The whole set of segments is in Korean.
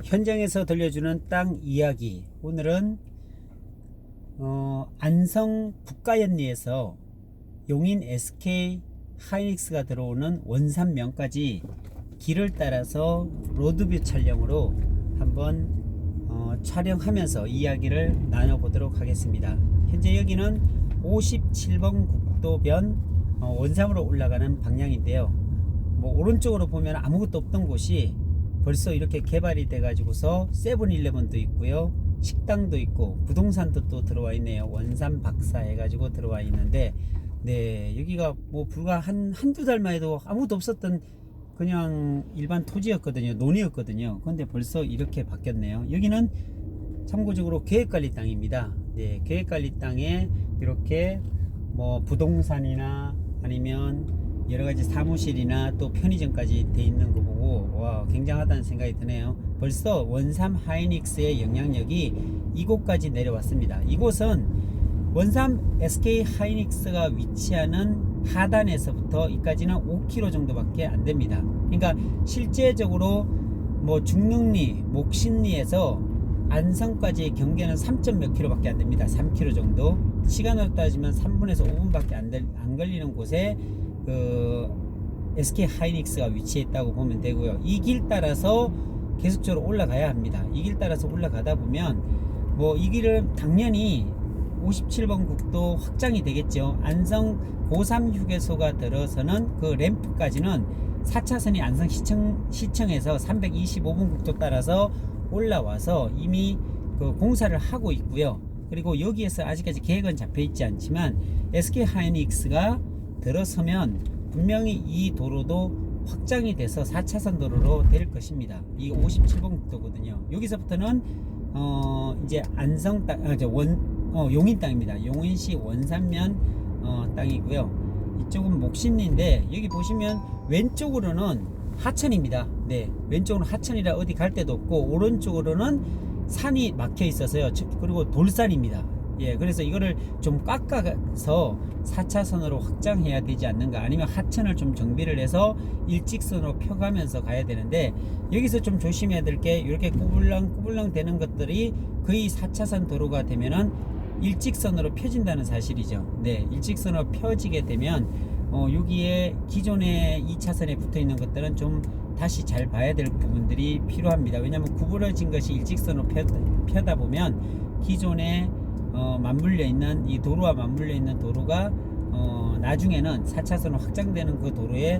현장에서 들려주는 땅 이야기. 오늘은 안성 북가연리에서 용인 SK 하이닉스가 들어오는 원산면까지 길을 따라서 로드뷰 촬영으로 한번 촬영하면서 이야기를 나눠보도록 하겠습니다. 현재 여기는 57번 국도변 원삼으로 올라가는 방향인데요. 뭐 오른쪽으로 보면 아무것도 없던 곳이 벌써 이렇게 개발이 돼 가지고서 세븐일레븐도 있고요, 식당도 있고 부동산도 또 들어와 있네요. 원산 박사 해가지고 들어와 있는데, 네, 여기가 뭐 불과 한두 달만 해도 아무것도 없었던 그냥 일반 토지였거든요. 논이었거든요. 근데 벌써 이렇게 바뀌었네요. 여기는 참고적으로 계획관리 땅입니다. 네, 계획관리 땅에 이렇게 뭐 부동산이나 아니면 여러가지 사무실이나 또 편의점까지 돼 있는 거 보고 와, 굉장하다는 생각이 드네요. 벌써 원삼 하이닉스의 영향력이 이곳까지 내려왔습니다. 이곳은 원삼 SK 하이닉스가 위치하는 하단에서부터 이까지는 5km 정도밖에 안 됩니다. 그러니까 실제적으로 뭐 중릉리, 목신리에서 안성까지의 경계는 3점 몇 킬로밖에 안 됩니다. 3km 정도. 시간으로 따지면 3분에서 5분밖에 안 걸리는 곳에 그 SK 하이닉스가 위치했다고 보면 되고요. 이 길 따라서 계속적으로 올라가야 합니다. 이 길 따라서 올라가다 보면 뭐 이 길은 당연히 57번 국도 확장이 되겠죠. 안성 고3 휴게소가 들어서는 그 램프까지는 4차선이 안성 시청에서 325번 국도 따라서 올라와서 이미 그 공사를 하고 있고요. 그리고 여기에서 아직까지 계획은 잡혀 있지 않지만 SK 하이닉스가 들어서면 분명히 이 도로도 확장이 돼서 4차선 도로로 될 것입니다. 이게 57번 국도거든요. 여기서부터는 이제 안성 땅, 용인 땅입니다. 용인시 원산면 땅이고요. 이쪽은 목신리인데 여기 보시면 왼쪽으로는 하천입니다. 네, 왼쪽으로는 하천이라 어디 갈 데도 없고 오른쪽으로는 산이 막혀 있어서요. 그리고 돌산입니다. 예, 그래서 이거를 좀 깎아서 4차선으로 확장해야 되지 않는가, 아니면 하천을 좀 정비를 해서 일직선으로 펴가면서 가야 되는데, 여기서 좀 조심해야 될 게 이렇게 꾸불랑 되는 것들이 거의 4차선 도로가 되면은 일직선으로 펴진다는 사실이죠. 네, 일직선으로 펴지게 되면 여기에 기존에 2차선에 붙어 있는 것들은 좀 다시 잘 봐야 될 부분들이 필요합니다. 왜냐하면 구부러진 것이 일직선으로 펴다 보면 기존에 맞물려 있는 이 도로와 맞물려 있는 도로가 나중에는 4차선으로 확장되는 그 도로에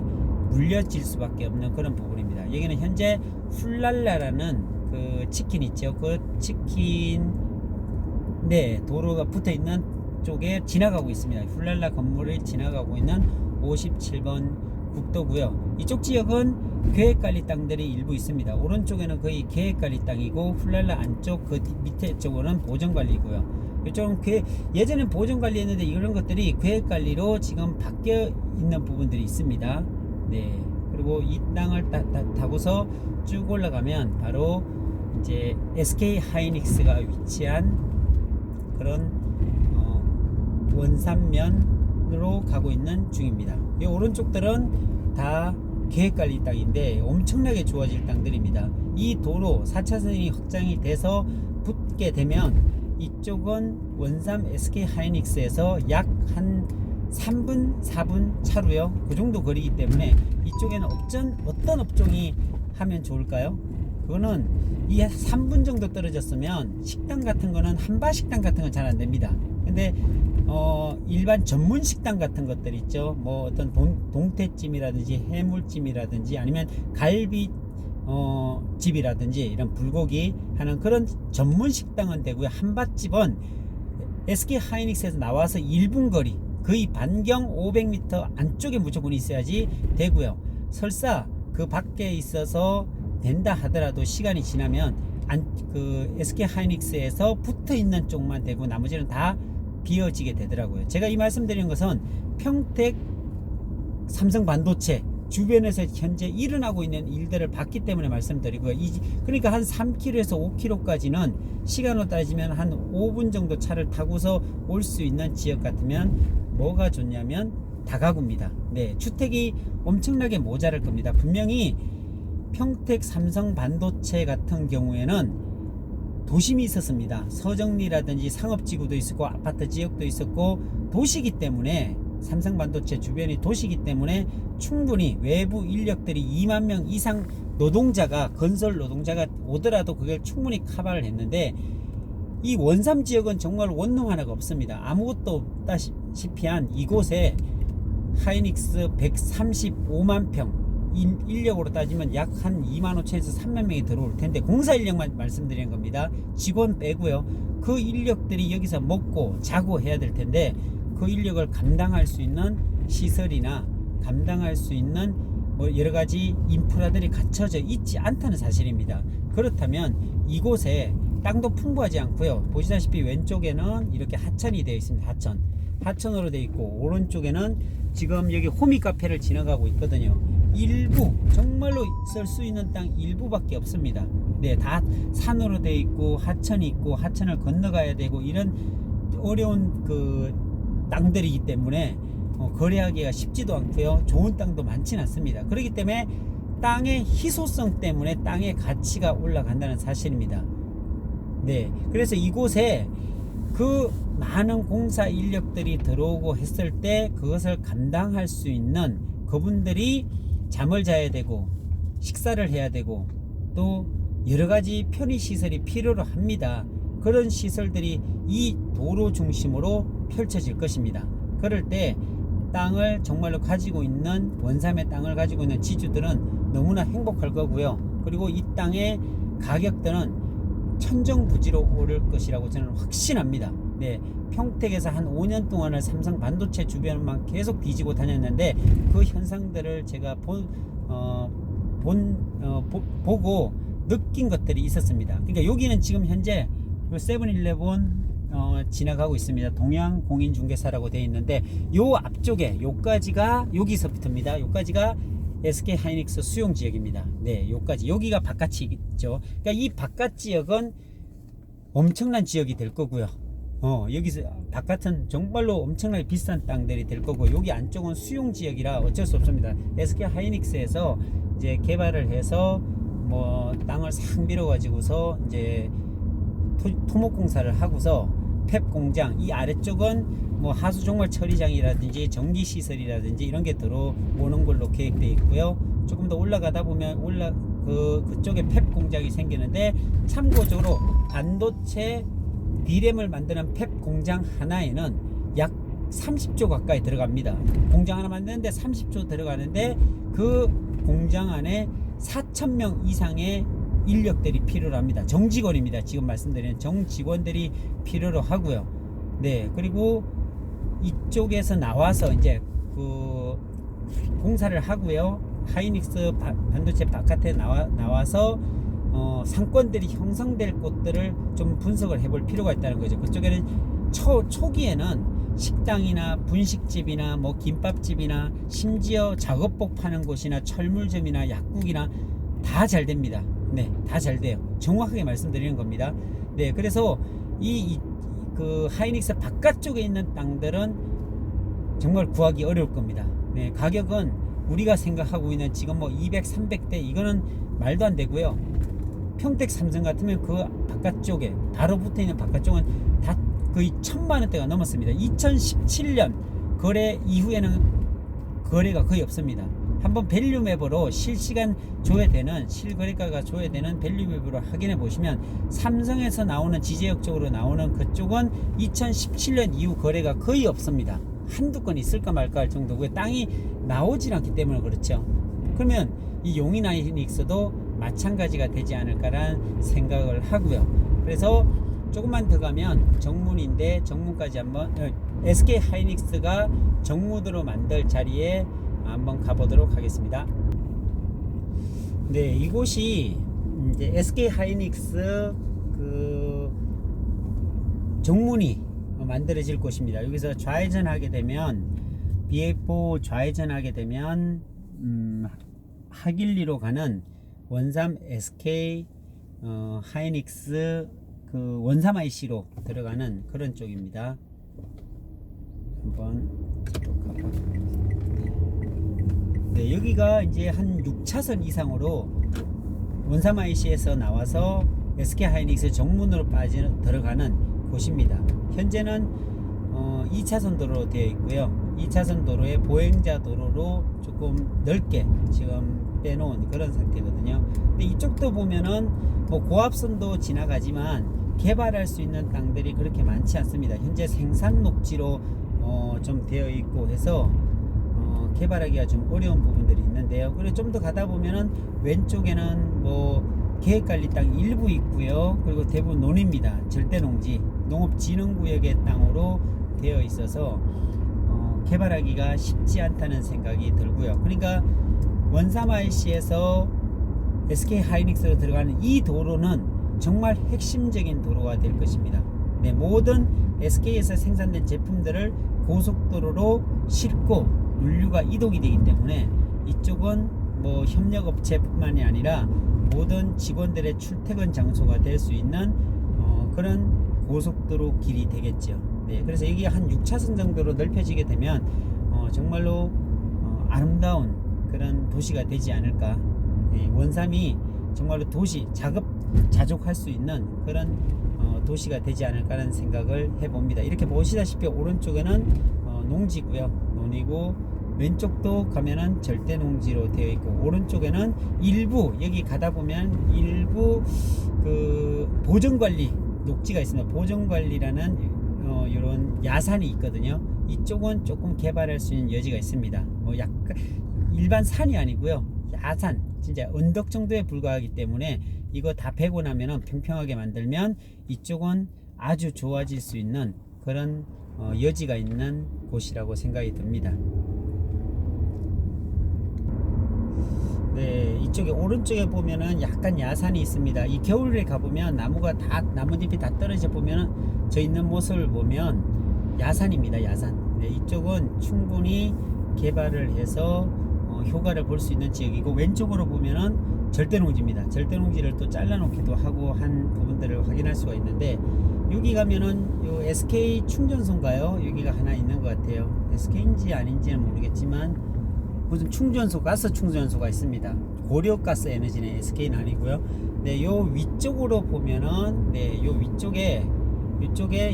물려질 수밖에 없는 그런 부분입니다. 여기는 현재 훌랄라라는 그 치킨 있죠. 그 치킨, 네, 도로가 붙어 있는 쪽에 지나가고 있습니다. 훌랄라 건물을 지나가고 있는 57번 국도고요. 이쪽 지역은 계획관리 땅들이 일부 있습니다. 오른쪽에는 거의 계획관리 땅이고 훌랄라 안쪽 그 밑에 쪽으로는 보전관리고요. 이쪽은 예전엔 보전관리 했는데 이런 것들이 계획관리로 지금 바뀌어 있는 부분들이 있습니다. 네, 그리고 이 땅을 타고서 쭉 올라가면 바로 이제 SK 하이닉스가 위치한 그런 원산면으로 가고 있는 중입니다. 이 오른쪽들은 다 계획관리 땅인데 엄청나게 좋아질 땅들입니다. 이 도로 4차선이 확장이 돼서 붙게 되면 이쪽은 원삼 SK 하이닉스에서 약 한 3분 4분 차로요, 그 정도 거리이기 때문에 이쪽에는 어떤 업종이 하면 좋을까요? 그거는 이 3분 정도 떨어졌으면 식당 같은 거는 한바식당 같은 건 잘 안 됩니다. 근데 일반 전문 식당 같은 것들 있죠. 뭐 어떤 동태찜이라든지 해물찜이라든지 아니면 갈비 집이라든지 이런 불고기 하는 그런 전문 식당은 되고요. 한밭집은 SK 하이닉스에서 나와서 1분 거리, 거의 반경 500m 안쪽에 무조건 있어야지 되고요. 설사 그 밖에 있어서 된다 하더라도 시간이 지나면 그 SK 하이닉스에서 붙어 있는 쪽만 되고 나머지는 다 비어지게 되더라고요. 제가 이 말씀드리는 것은 평택 삼성반도체 주변에서 현재 일어나고 있는 일들을 봤기 때문에 말씀드리고요. 그러니까 한 3km에서 5km까지는 시간으로 따지면 한 5분 정도 차를 타고서 올 수 있는 지역 같으면 뭐가 좋냐면 다가구입니다. 네, 주택이 엄청나게 모자랄 겁니다. 분명히 평택 삼성 반도체 같은 경우에는 도심이 있었습니다. 서정리라든지 상업지구도 있었고 아파트 지역도 있었고 도시기 때문에 삼성 반도체 주변이 도시기 때문에 충분히 외부 인력들이 2만 명 이상 노동자가 건설 노동자가 오더라도 그걸 충분히 커버를 했는데 이 원삼 지역은 정말 원룸 하나가 없습니다. 아무것도 없다시피 한 이곳에 하이닉스 135만 평 인력으로 따지면 약 한 2만 5천에서 3만 명이 들어올 텐데 공사 인력만 말씀드리는 겁니다. 직원 빼고요. 그 인력들이 여기서 먹고 자고 해야 될 텐데 그 인력을 감당할 수 있는 시설이나 감당할 수 있는 뭐 여러 가지 인프라들이 갖춰져 있지 않다는 사실입니다. 그렇다면 이곳에 땅도 풍부하지 않고요. 보시다시피 왼쪽에는 이렇게 하천이 되어 있습니다. 하천으로 되어 있고 오른쪽에는 지금 여기 호미 카페를 지나가고 있거든요. 일부 정말로 쓸 수 있는 땅 일부밖에 없습니다. 네, 다 산으로 되어 있고 하천이 있고 하천을 건너가야 되고 이런 어려운 그 땅들이기 때문에 거래하기가 쉽지도 않고요. 좋은 땅도 많지는 않습니다. 그렇기 때문에 땅의 희소성 때문에 땅의 가치가 올라간다는 사실입니다. 네, 그래서 이곳에 그 많은 공사 인력들이 들어오고 했을 때 그것을 감당할 수 있는 그분들이 잠을 자야 되고 식사를 해야 되고 또 여러 가지 편의 시설이 필요로 합니다. 그런 시설들이 이 도로 중심으로 펼쳐질 것입니다. 그럴 때 땅을 정말로 가지고 있는 원삼의 땅을 가지고 있는 지주들은 너무나 행복할 거고요. 그리고 이 땅의 가격들은 천정부지로 오를 것이라고 저는 확신합니다. 네, 평택에서 한 5년 동안을 삼성 반도체 주변만 계속 뒤지고 다녔는데 그 현상들을 제가 보고 느낀 것들이 있었습니다. 그러니까 여기는 지금 현재 세븐일레븐 지나가고 있습니다. 동양공인중개사라고 되어 있는데 요 앞쪽에 요까지가 여기서부터입니다. 요까지가 SK 하이닉스 수용 지역입니다. 네, 요까지 여기가 바깥이죠. 그러니까 이 바깥 지역은 엄청난 지역이 될 거고요. 여기서 바깥은 정말로 엄청나게 비싼 땅들이 될 거고 여기 안쪽은 수용 지역이라 어쩔 수 없습니다. SK 하이닉스에서 이제 개발을 해서 뭐 땅을 싹 밀어 가지고서 이제 토목 공사를 하고서 펩 공장 이 아래쪽은 뭐 하수 종말 처리장이라든지 전기 시설이라든지 이런 게 들어오는 걸로 계획되어 있고요. 조금 더 올라가다 보면 그쪽에 펩 공장이 생기는데 참고적으로 반도체 D램을 만드는 펩 공장 하나에는 약 30조 가까이 들어갑니다. 공장 하나 만드는데 30조 들어가는데 그 공장 안에 4,000명 이상의 인력들이 필요로 합니다. 정직원입니다. 지금 말씀드리는 정직원들이 필요로 하고요. 네, 그리고 이쪽에서 나와서 이제 그 공사를 하고요. 하이닉스 반도체 바깥에 나와서 상권들이 형성될 곳들을 좀 분석을 해볼 필요가 있다는 거죠. 그쪽에는 초기에는 식당이나 분식집이나 뭐 김밥집이나 심지어 작업복 파는 곳이나 철물점이나 약국이나 다 잘 됩니다. 네, 다 잘 돼요. 정확하게 말씀드리는 겁니다. 네, 그래서 그 하이닉스 바깥쪽에 있는 땅들은 정말 구하기 어려울 겁니다. 네, 가격은 우리가 생각하고 있는 지금 뭐 200, 300대 이거는 말도 안 되고요. 평택 삼성 같으면 그 바깥쪽에 바로 붙어 있는 바깥쪽은 다 거의 1,000만 원대가 넘었습니다. 2017년 거래 이후에는 거래가 거의 없습니다. 한번 밸류맵으로 실시간 조회되는 실거래가가 조회되는 밸류맵으로 확인해 보시면 삼성에서 나오는 지제역 쪽으로 나오는 그쪽은 2017년 이후 거래가 거의 없습니다. 한두 건 있을까 말까 할 정도고요. 땅이 나오질 않기 때문에 그렇죠. 그러면 이 용인 하이닉스도 마찬가지가 되지 않을까라는 생각을 하고요. 그래서 조금만 더 가면 정문인데 정문까지 한번 SK 하이닉스가 정문으로 만들 자리에 한번 가보도록 하겠습니다. 네, 이곳이 이제 SK 하이닉스 그 정문이 만들어질 곳입니다. 여기서 좌회전하게 되면 BF4 좌회전하게 되면 하길리로 가는 원삼 SK 하이닉스 그 원삼 IC로 들어가는 그런 쪽입니다. 한번 쭉 가봐. 네, 여기가 이제 한 6차선 이상으로 원삼 IC에서 나와서 SK 하이닉스 정문으로 들어가는 곳입니다. 현재는 2차선 도로로 되어 있고요. 2차선 도로에 보행자 도로로 조금 넓게 지금 빼놓은 그런 상태거든요. 근데 이쪽도 보면은 뭐 고압선도 지나가지만 개발할 수 있는 땅들이 그렇게 많지 않습니다. 현재 생산 녹지로 좀 되어 있고 해서 개발하기가 좀 어려운 부분들이 있는데요. 그리고 좀 더 가다 보면은 왼쪽에는 뭐 계획관리 땅 일부 있고요. 그리고 대부분 논입니다. 절대농지, 농업진흥구역의 땅으로 되어 있어서 개발하기가 쉽지 않다는 생각이 들고요. 그러니까 원삼 IC에서 SK 하이닉스로 들어가는 이 도로는 정말 핵심적인 도로가 될 것입니다. 네, 모든 SK에서 생산된 제품들을 고속도로로 싣고 물류가 이동이 되기 때문에 이쪽은 뭐 협력업체뿐만이 아니라 모든 직원들의 출퇴근 장소가 될 수 있는 그런 고속도로 길이 되겠죠. 네, 그래서 여기 한 6차선 정도로 넓혀지게 되면 정말로 아름다운 그런 도시가 되지 않을까. 네, 원삼이 정말로 도시 자족할 수 있는 그런 도시가 되지 않을까라는 생각을 해봅니다. 이렇게 보시다시피 오른쪽에는 농지고요, 논이고 왼쪽도 가면은 절대 농지로 되어 있고 오른쪽에는 일부 여기 가다 보면 일부 그 보전관리 녹지가 있습니다. 보전관리라는 이런 야산이 있거든요. 이쪽은 조금 개발할 수 있는 여지가 있습니다. 뭐 약간 일반 산이 아니고요, 야산, 진짜 언덕 정도에 불과하기 때문에 이거 다 베고 나면은 평평하게 만들면 이쪽은 아주 좋아질 수 있는 그런 여지가 있는 곳이라고 생각이 듭니다. 네, 이쪽에 오른쪽에 보면은 약간 야산이 있습니다. 이 겨울에 가보면 나뭇잎이 다 떨어져 보면은 저 있는 모습을 보면 야산입니다. 야산. 네, 이쪽은 충분히 개발을 해서 효과를 볼 수 있는 지역이고 왼쪽으로 보면은 절대농지입니다. 절대농지를 또 잘라놓기도 하고 한 부분들을 확인할 수가 있는데 여기 가면은 요 SK 충전소인가요? 여기가 하나 있는 것 같아요. SK인지 아닌지는 모르겠지만 무슨 충전소, 가스 충전소가 있습니다. 고려가스 에너지는 SK는 아니고요. 네, 요 위쪽으로 보면은 네, 요 위쪽에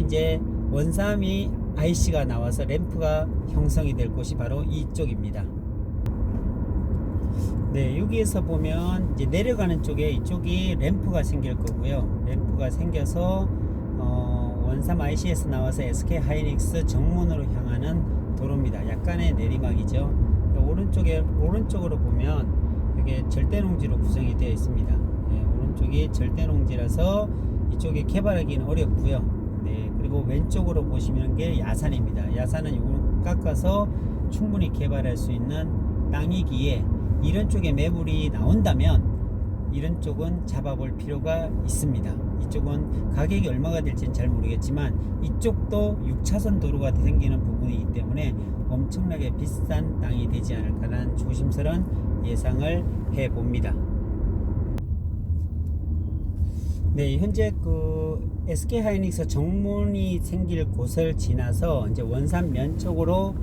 이제 원삼이 IC가 나와서 램프가 형성이 될 곳이 바로 이쪽입니다. 네, 여기에서 보면 이제 내려가는 쪽에 이쪽이 램프가 생길 거고요. 램프가 생겨서 원삼 IC에서 나와서 SK 하이닉스 정문으로 향하는 도로입니다. 약간의 내리막이죠. 오른쪽으로 보면 이게 절대농지로 구성이 되어 있습니다. 네, 오른쪽이 절대농지라서 이쪽에 개발하기는 어렵고요. 네, 그리고 왼쪽으로 보시면 게 야산입니다. 야산은 이걸 깎아서 충분히 개발할 수 있는 땅이기에 이런 쪽에 매물이 나온다면 이런 쪽은 잡아볼 필요가 있습니다. 이쪽은 가격이 얼마가 될지는 잘 모르겠지만 이쪽도 6차선 도로가 생기는 부분이기 때문에 엄청나게 비싼 땅이 되지 않을까라는 조심스러운 예상을 해봅니다. 네, 현재 그 SK 하이닉스 정문이 생길 곳을 지나서 이제 원삼면 쪽으로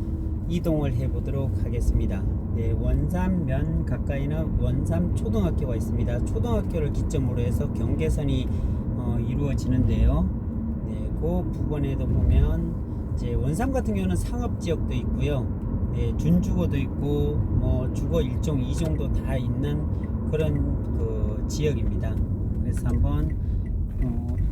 이동을 해 보도록 하겠습니다. 네, 원삼면 가까이는 원삼 초등학교가 있습니다. 초등학교를 기점으로 해서 경계선이 이루어지는데요. 네, 그 부근에도 보면 이제 원삼 같은 경우는 상업 지역도 있고요. 네, 준주거도 있고 뭐 주거 1종, 2종도 다 있는 그런 그 지역입니다. 그래서 한번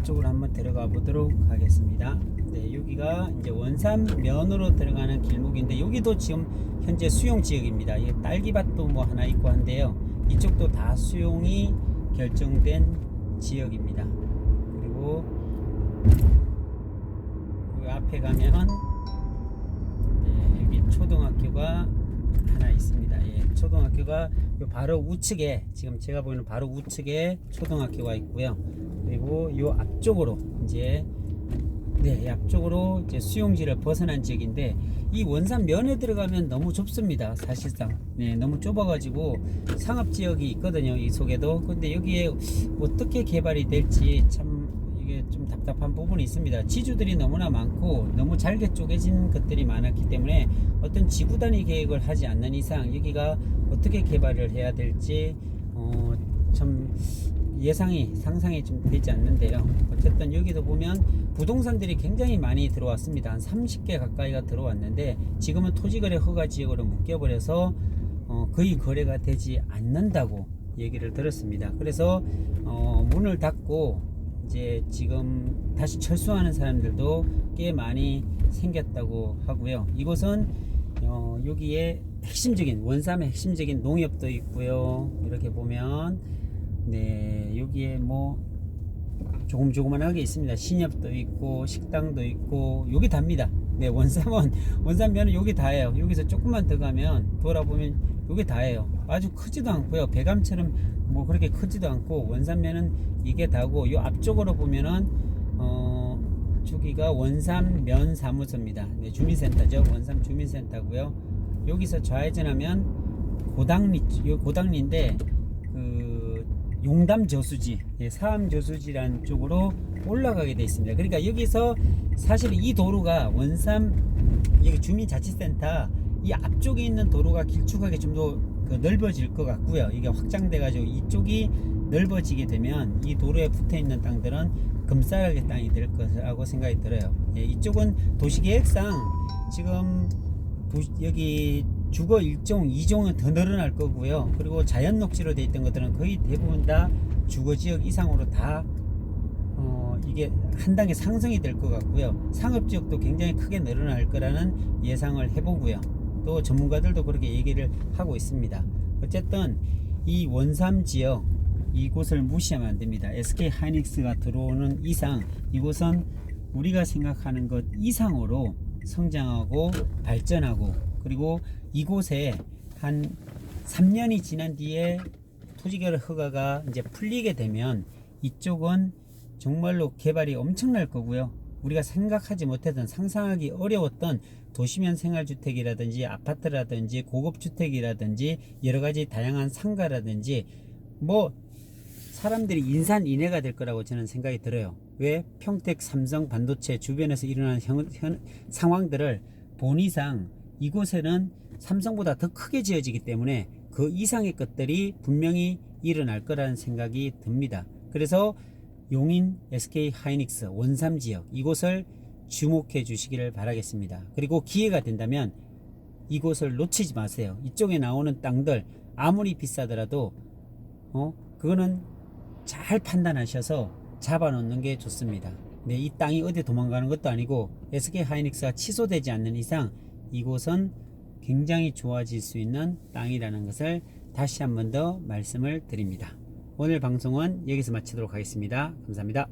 이쪽으로 한번 들어가 보도록 하겠습니다. 네, 여기가 이제 원삼면으로 들어가는 길목인데 여기도 지금 현재 수용 지역입니다. 이 딸기밭도 뭐 하나 있고 한데요. 이쪽도 다 수용이 결정된 지역입니다. 그리고 여기 앞에 가면은 네, 여기 초등학교가 하나 있습니다. 예, 초등학교가 바로 우측에 지금 제가 보이는 바로 우측에 초등학교가 있고요. 그리고 요 앞쪽으로 이제 네, 앞쪽으로 이제 수용지를 벗어난 지역인데 이 원삼면에 들어가면 너무 좁습니다. 사실상 네, 너무 좁아가지고 상업지역이 있거든요. 이 속에도. 근데 여기에 어떻게 개발이 될지 참 이게 좀 답답한 부분이 있습니다. 지주들이 너무나 많고 너무 잘게 쪼개진 것들이 많았기 때문에 어떤 지구 단위 계획을 하지 않는 이상 여기가 어떻게 개발을 해야 될지 참 상상이 좀 되지 않는데요. 어쨌든 여기도 보면 부동산들이 굉장히 많이 들어왔습니다. 한 30개 가까이가 들어왔는데 지금은 토지거래 허가 지역으로 묶여버려서 거의 거래가 되지 않는다고 얘기를 들었습니다. 그래서 문을 닫고 이제 지금 다시 철수하는 사람들도 꽤 많이 생겼다고 하고요. 이곳은 여기에 핵심적인 원삼의 핵심적인 농협도 있고요. 이렇게 보면 네, 여기에 뭐 조그만하게 있습니다. 신협도 있고 식당도 있고 여기 답니다. 네, 원삼면은 여기 다예요. 여기서 조금만 더 가면 돌아보면 여기 다예요. 아주 크지도 않고요. 배감처럼 뭐 그렇게 크지도 않고 원삼면은 이게 다고 요 앞쪽으로 보면은 저기가 원삼면 사무소입니다. 네, 주민센터죠. 원삼 주민센터고요. 여기서 좌회전하면 고당리인데 그 용담 저수지, 사암 저수지라는 쪽으로 올라가게 되어 있습니다. 그러니까 여기서 사실 이 도로가 원삼 여기 주민자치센터 이 앞쪽에 있는 도로가 길쭉하게 좀 더 넓어질 것 같고요. 이게 확장돼 가지고 이쪽이 넓어지게 되면 이 도로에 붙어 있는 땅들은 금싸라기 땅이 될 거라고 생각이 들어요. 이쪽은 도시계획상 지금 여기 주거 1종, 2종은 더 늘어날 거고요. 그리고 자연 녹지로 되어 있던 것들은 거의 대부분 다 주거 지역 이상으로 다 이게 한 단계 상승이 될 것 같고요. 상업 지역도 굉장히 크게 늘어날 거라는 예상을 해보고요. 또 전문가들도 그렇게 얘기를 하고 있습니다. 어쨌든 이 원삼 지역 이곳을 무시하면 안 됩니다. SK 하이닉스가 들어오는 이상 이곳은 우리가 생각하는 것 이상으로 성장하고 발전하고 그리고 이곳에 한 3년이 지난 뒤에 토지개발 허가가 이제 풀리게 되면 이쪽은 정말로 개발이 엄청날 거고요. 우리가 생각하지 못했던 상상하기 어려웠던 도시면 생활주택이라든지 아파트라든지 고급주택이라든지 여러가지 다양한 상가라든지 뭐 사람들이 인산인해가 될 거라고 저는 생각이 들어요. 왜? 평택 삼성 반도체 주변에서 일어나는 상황들을 본 이상 이곳에는 삼성보다 더 크게 지어지기 때문에 그 이상의 것들이 분명히 일어날 거라는 생각이 듭니다. 그래서 용인 SK 하이닉스 원삼 지역 이곳을 주목해 주시기를 바라겠습니다. 그리고 기회가 된다면 이곳을 놓치지 마세요. 이쪽에 나오는 땅들 아무리 비싸더라도 그거는 잘 판단하셔서 잡아놓는 게 좋습니다. 네, 이 땅이 어디 도망가는 것도 아니고 SK 하이닉스가 취소되지 않는 이상 이곳은 굉장히 좋아질 수 있는 땅이라는 것을 다시 한 번 더 말씀을 드립니다. 오늘 방송은 여기서 마치도록 하겠습니다. 감사합니다.